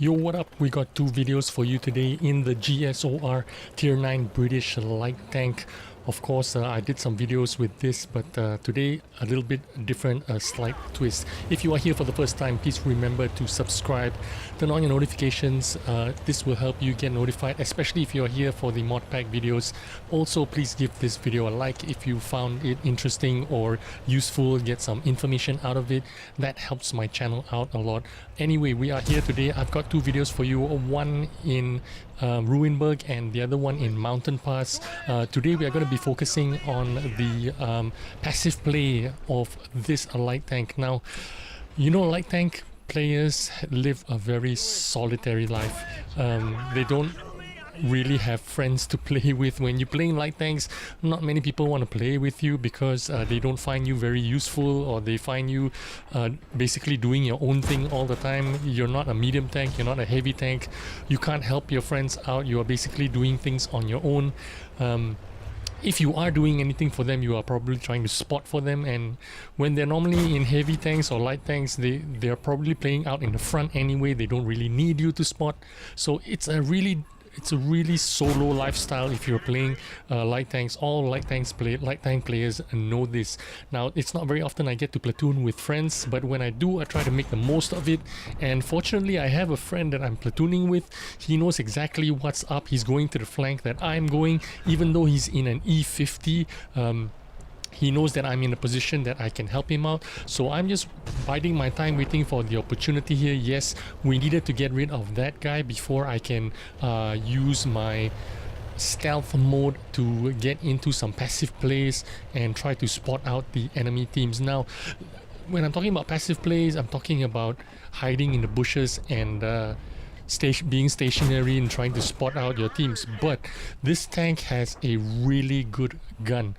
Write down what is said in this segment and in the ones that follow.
Yo, what up? We got two videos for you today in the GSOR Tier 9 British light tank. Of course, I did some videos with this, but today a little bit different, a slight twist. If you are here for the first time, please remember to subscribe, turn on your notifications. This will help you get notified, especially if you are here for the mod pack videos. Also, please give this video a like if you found it interesting or useful, get some information out of it. That helps my channel out a lot. Anyway, we are here today. I've got two videos for you, one in Ruinberg and the other one in Mountain Pass. Today we are going to be focusing on the passive play of this light tank. Now, you know, light tank players live a very solitary life. They don't really have friends to play with. When you're playing light tanks, not many people want to play with you because they don't find you very useful, or they find you basically doing your own thing all the time. You're not a medium tank, you're not a heavy tank, you can't help your friends out, you are basically doing things on your own. If you are doing anything for them, you are probably trying to spot for them, and when they're normally in heavy tanks or light tanks, they're probably playing out in the front anyway. They don't really need you to spot. So it's a really solo lifestyle if you're playing light tanks. All light tank players know this. Now, it's not very often I get to platoon with friends, but when I do, I try to make the most of it. And fortunately, I have a friend that I'm platooning with. He knows exactly what's up. He's going to the flank that I'm going, even though he's in an E50. He knows that I'm in a position that I can help him out, so I'm just biding my time, waiting for the opportunity here. Yes, we needed to get rid of that guy before I can use my stealth mode to get into some passive plays and try to spot out the enemy teams. Now, when I'm talking about passive plays, I'm talking about hiding in the bushes and being stationary and trying to spot out your teams. But this tank has a really good gun.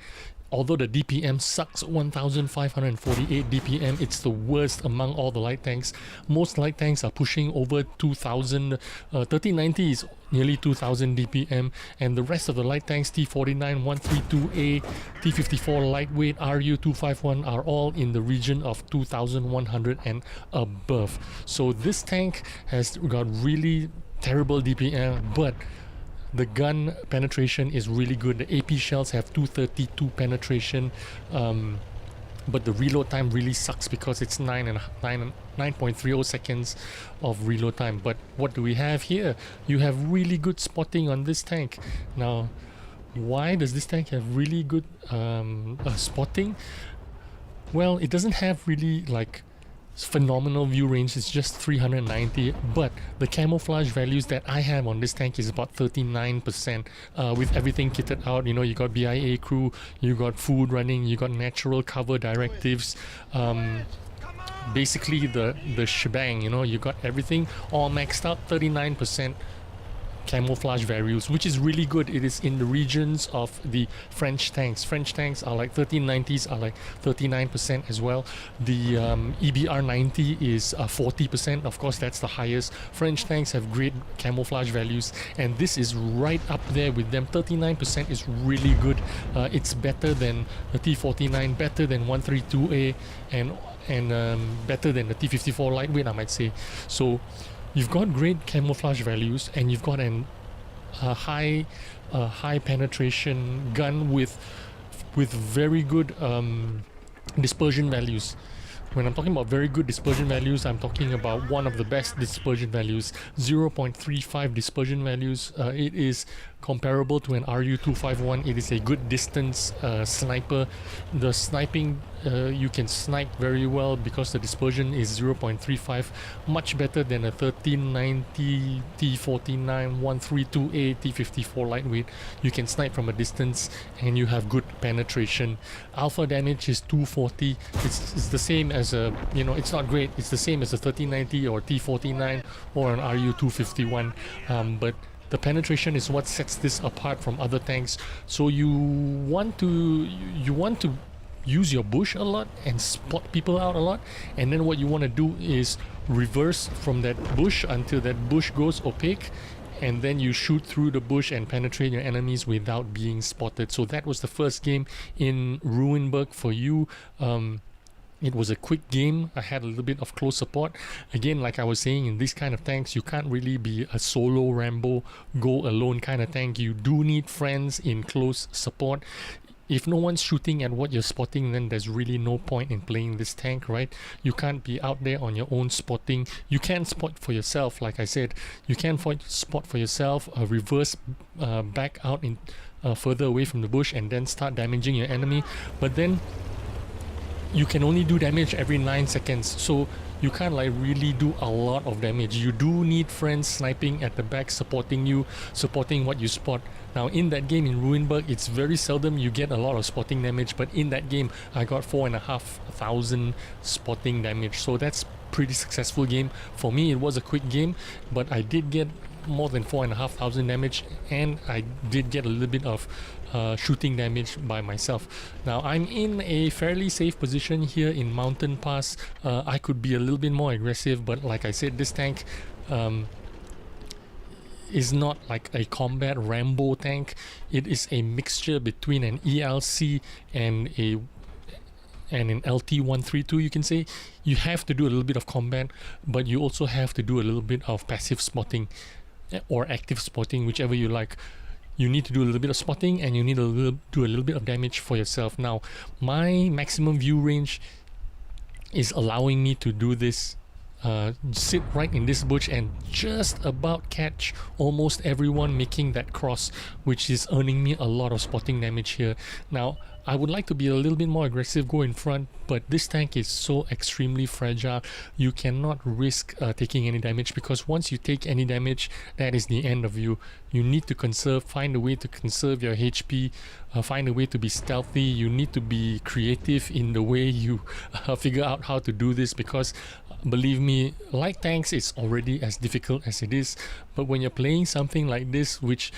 Although the DPM sucks, 1548 DPM, it's the worst among all the light tanks. Most light tanks are pushing over 2000, 1390 is nearly 2000 DPM, and the rest of the light tanks, T49, 132A, T54 lightweight, RU251 are all in the region of 2100 and above. So this tank has got really terrible DPM, but the gun penetration is really good. The AP shells have 232 penetration, but the reload time really sucks because it's 9.30 seconds of reload time. But what do we have here? You have really good spotting on this tank. Now, why does this tank have really good spotting? Well, it doesn't have really like phenomenal view range. It's just 390, but the camouflage values that I have on this tank is about 39%, with everything kitted out. You know, you got BIA crew, you got food running, you got natural cover directives, basically the shebang. You know, you got everything all maxed out. 39% camouflage values, which is really good. It is in the regions of the French tanks. French tanks are like 1390s are like 39% as well. The EBR 90 is 40%. Of course, that's the highest. French tanks have great camouflage values, and this is right up there with them. 39% is really good. It's better than the T49, better than 132A, and better than the T54 lightweight, I might say. So you've got great camouflage values, and you've got a high penetration gun with very good dispersion values. When I'm talking about very good dispersion values, I'm talking about one of the best dispersion values, 0.35 dispersion values. It is comparable to an RU251. It is a good distance sniper. The sniping, you can snipe very well because the dispersion is 0.35, much better than a 1390, T49, 132A, T54 lightweight. You can snipe from a distance and you have good penetration. Alpha damage is 240. It's the same as a, you know, it's not great. It's the same as a 1390 or T49 or an RU251, but the penetration is what sets this apart from other tanks. So you want to use your bush a lot and spot people out a lot, and then what you want to do is reverse from that bush until that bush goes opaque, and then you shoot through the bush and penetrate your enemies without being spotted. So that was the first game in Ruinberg for you. It was a quick game. I had a little bit of close support. Again, like I was saying, in these kind of tanks, you can't really be a solo Rambo, go alone kind of tank. You do need friends in close support. If no one's shooting at what you're spotting, then there's really no point in playing this tank, right? You can't be out there on your own spotting. You can spot for yourself, like I said. You can spot for yourself, reverse back out in further away from the bush and then start damaging your enemy. But then you can only do damage every 9 seconds, so you can't like really do a lot of damage. You do need friends sniping at the back, supporting you, supporting what you spot. Now in that game in Ruinberg, it's very seldom you get a lot of spotting damage, but in that game I got 4,500 spotting damage, so that's pretty successful game. For me it was a quick game, but I did get more than 4,500 damage, and I did get a little bit of shooting damage by myself. Now I'm in a fairly safe position here in Mountain Pass. I could be a little bit more aggressive, but like I said, this tank is not like a combat Rambo tank. It is a mixture between an ELC and an LT-132, you can say. You have to do a little bit of combat, but you also have to do a little bit of passive spotting or active spotting, whichever you like. You need to do a little bit of spotting, and you need to do a little bit of damage for yourself. Now, my maximum view range is allowing me to do this, sit right in this bush and just about catch almost everyone making that cross, which is earning me a lot of spotting damage here. Now, I would like to be a little bit more aggressive, go in front, but this tank is so extremely fragile. You cannot risk taking any damage, because once you take any damage, that is the end of you. You need to conserve, find a way to conserve your HP, find a way to be stealthy. You need to be creative in the way you figure out how to do this, because believe me, light tanks is already as difficult as it is, but when you're playing something like this, which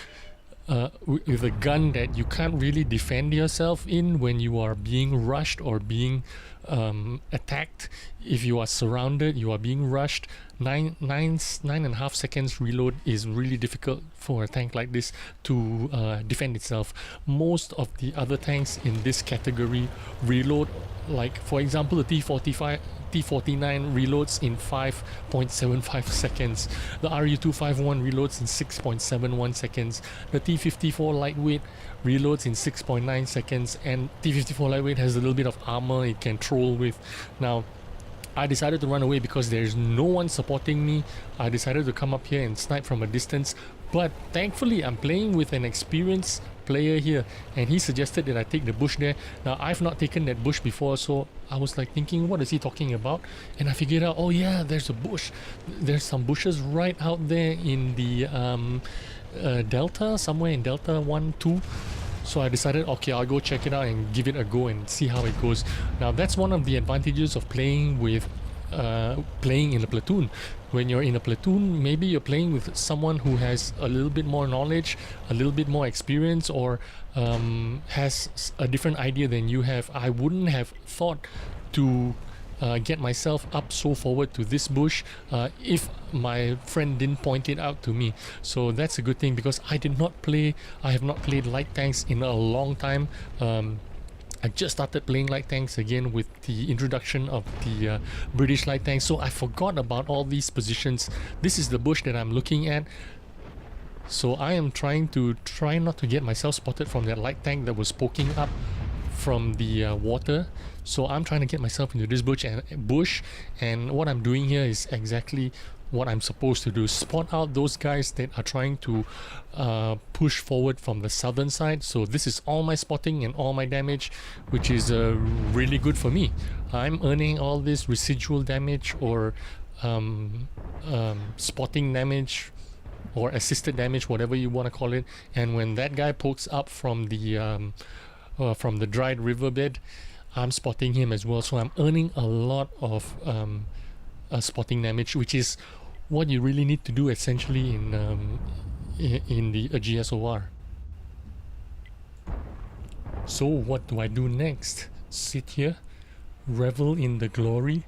with a gun that you can't really defend yourself in when you are being rushed or being attacked, if you are surrounded, you are being rushed, 9.5 seconds reload is really difficult for a tank like this to defend itself. Most of the other tanks in this category reload, like for example the T49 reloads in 5.75 seconds. The RU251 reloads in 6.71 seconds. The T54 lightweight reloads in 6.9 seconds, and T54 lightweight has a little bit of armor it can troll with. Now, I decided to run away because there's no one supporting me. I decided to come up here and snipe from a distance, but thankfully I'm playing with an experienced player here, and he suggested that I take the bush there. Now I've not taken that bush before, so I was like thinking, what is he talking about? And I figured out, oh yeah, there's a bush. There's some bushes right out there in the Delta, somewhere in Delta 1, 2. So I decided, okay, I'll go check it out and give it a go and see how it goes. Now that's one of the advantages of playing with playing in a platoon. When you're in a platoon, maybe you're playing with someone who has a little bit more knowledge, a little bit more experience, or has a different idea than you have. I wouldn't have thought to get myself up so forward to this bush if my friend didn't point it out to me. So that's a good thing, because I have not played light tanks in a long time. I just started playing light tanks again with the introduction of the British light tanks, so I forgot about all these positions. This is the bush that I'm looking at. So I am trying not to get myself spotted from that light tank that was poking up from the water. So I'm trying to get myself into this bush, and what I'm doing here is exactly what I'm supposed to do: spot out those guys that are trying to push forward from the southern side. So this is all my spotting and all my damage, which is really good for me. I'm earning all this residual damage, or spotting damage, or assisted damage, whatever you want to call it. And when that guy pokes up from the dried riverbed, I'm spotting him as well. So I'm earning a lot of spotting damage, which is what you really need to do essentially in the GSOR. So what do I do next? Sit here, revel in the glory,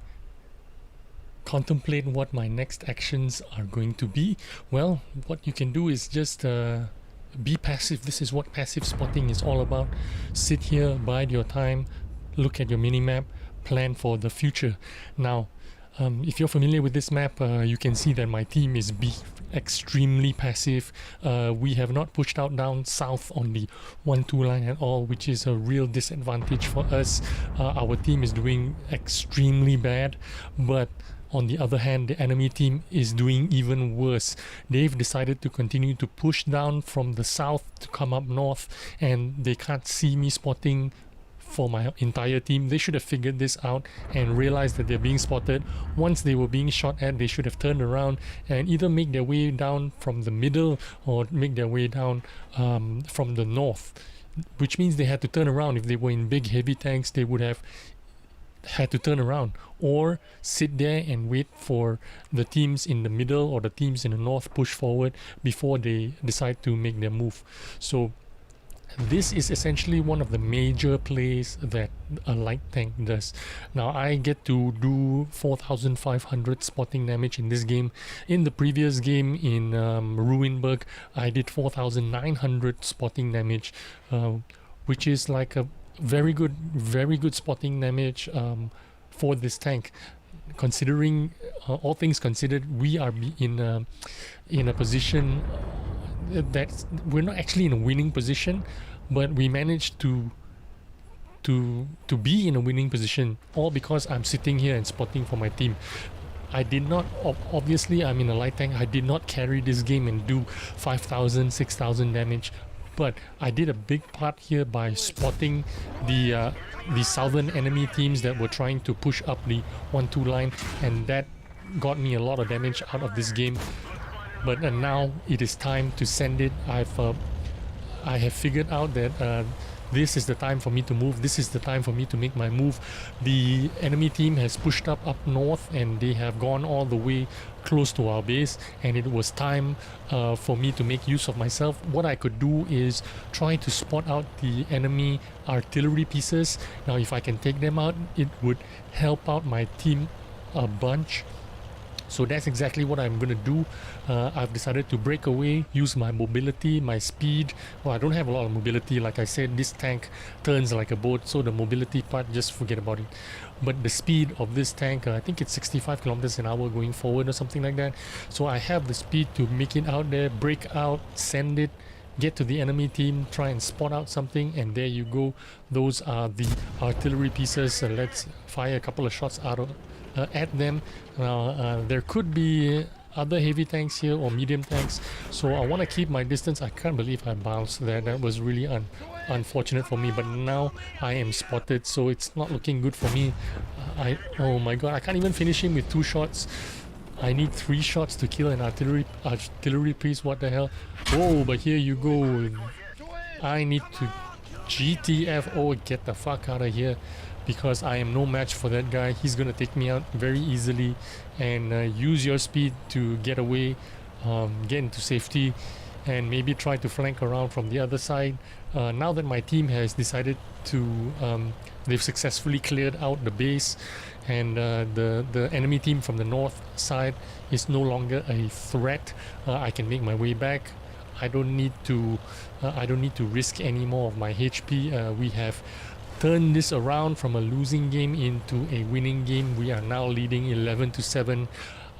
contemplate what my next actions are going to be? Well, what you can do is just be passive. This is what passive spotting is all about. Sit here, bide your time, look at your minimap, plan for the future. Now, if you're familiar with this map, you can see that my team is extremely passive. We have not pushed out down south on the 1-2 line at all, which is a real disadvantage for us. Our team is doing extremely bad, but on the other hand, the enemy team is doing even worse. They've decided to continue to push down from the south to come up north, and they can't see me spotting for my entire team. They should have figured this out and realized that they're being spotted. Once they were being shot at, they should have turned around and either make their way down from the middle or make their way down from the north, which means they had to turn around. If they were in big heavy tanks, they would have had to turn around or sit there and wait for the teams in the middle or the teams in the north push forward before they decide to make their move. So this is essentially one of the major plays that a light tank does. Now I get to do 4,500 spotting damage in this game. In the previous game in Ruinberg, I did 4,900 spotting damage, which is like a very good spotting damage for this tank. Considering all things considered, we are in a position that we're not actually in a winning position, but we managed to be in a winning position, all because I'm sitting here and spotting for my team. I did not, obviously I'm in a light tank, I did not carry this game and do 5,000, 6,000 damage, but I did a big part here by spotting the southern enemy teams that were trying to push up the 1-2 line, and that got me a lot of damage out of this game. But now it is time to send it. I have figured out that this is the time for me to move. This is the time for me to make my move. The enemy team has pushed up north, and they have gone all the way close to our base, and it was time for me to make use of myself. What I could do is try to spot out the enemy artillery pieces. Now if I can take them out, it would help out my team a bunch. So that's exactly what I'm going to do. I've decided to break away, use my mobility, my speed. Well, I don't have a lot of mobility. Like I said, this tank turns like a boat, so the mobility part, just forget about it. But the speed of this tank, I think it's 65 kilometers an hour going forward or something like that. So I have the speed to make it out there, break out, send it, get to the enemy team, try and spot out something, and there you go. Those are the artillery pieces. Let's fire a couple of shots out of at them. Now there could be other heavy tanks here or medium tanks, so I want to keep my distance. I can't believe I bounced there. That was really unfortunate for me, but now I am spotted, so it's not looking good for me. Oh my god, I can't even finish him with 2 shots. I need 3 shots to kill an artillery piece. What the hell? Oh, but here you go. I need to GTF. Oh, get the fuck out of here, because I am no match for that guy. He's gonna take me out very easily, and use your speed to get away, get into safety, and maybe try to flank around from the other side. Now that my team has decided to, they've successfully cleared out the base, and the enemy team from the north side is no longer a threat. I can make my way back. I don't need to risk any more of my HP. We have turned this around from a losing game into a winning game. We are now leading 11-7.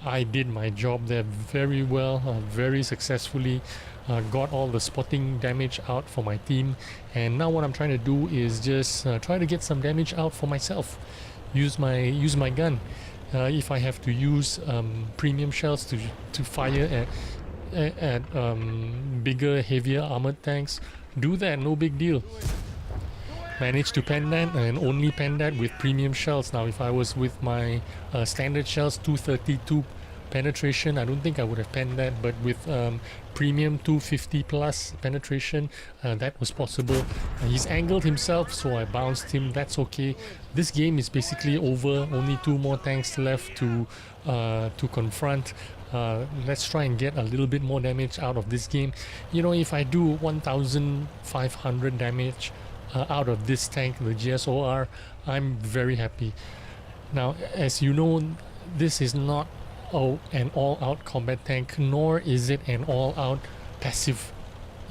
I did my job there very well, very successfully. Got all the spotting damage out for my team, and now what I'm trying to do is just try to get some damage out for myself. Use my gun. If I have to use premium shells to fire at bigger, heavier armored tanks, do that, no big deal. Managed to pen that, and only pen that with premium shells. Now if I was with my standard shells, 232 penetration, I don't think I would have penned that, but with premium 250 plus penetration, that was possible. He's angled himself, so I bounced him. That's okay. This game is basically over. Only 2 more tanks left to confront. Let's try and get a little bit more damage out of this game. You know, if I do 1,500 damage out of this tank, the GSOR, I'm very happy. Now, as you know, this is not an all-out combat tank, nor is it an all-out passive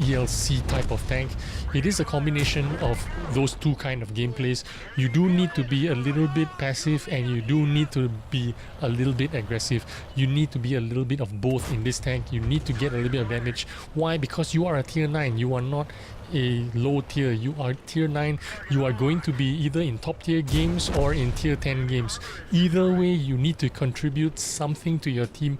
ELC type of tank. It is a combination of those two kind of gameplays. You do need to be a little bit passive and you do need to be a little bit aggressive. You need to be a little bit of both in this tank. You need to get a little bit of damage. Why? Because you are a tier 9. You are not a low tier. You are tier 9. You are going to be either in top tier games or in tier 10 games. Either way, you need to contribute something to your team.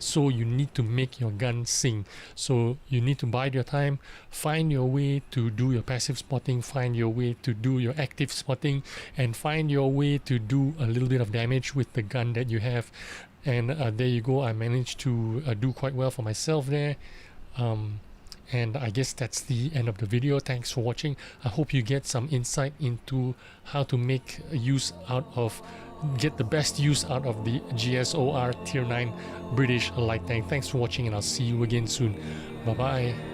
So you need to make your gun sing. So you need to bide your time, find your way to do your passive spotting, find your way to do your active spotting, and find your way to do a little bit of damage with the gun that you have. And there you go. I managed to do quite well for myself there. And I guess that's the end of the video. Thanks for watching. I hope you get some insight into how to make use out of, get the best use out of the GSOR Tier 9 British light tank. Thanks for watching and I'll see you again soon. Bye bye.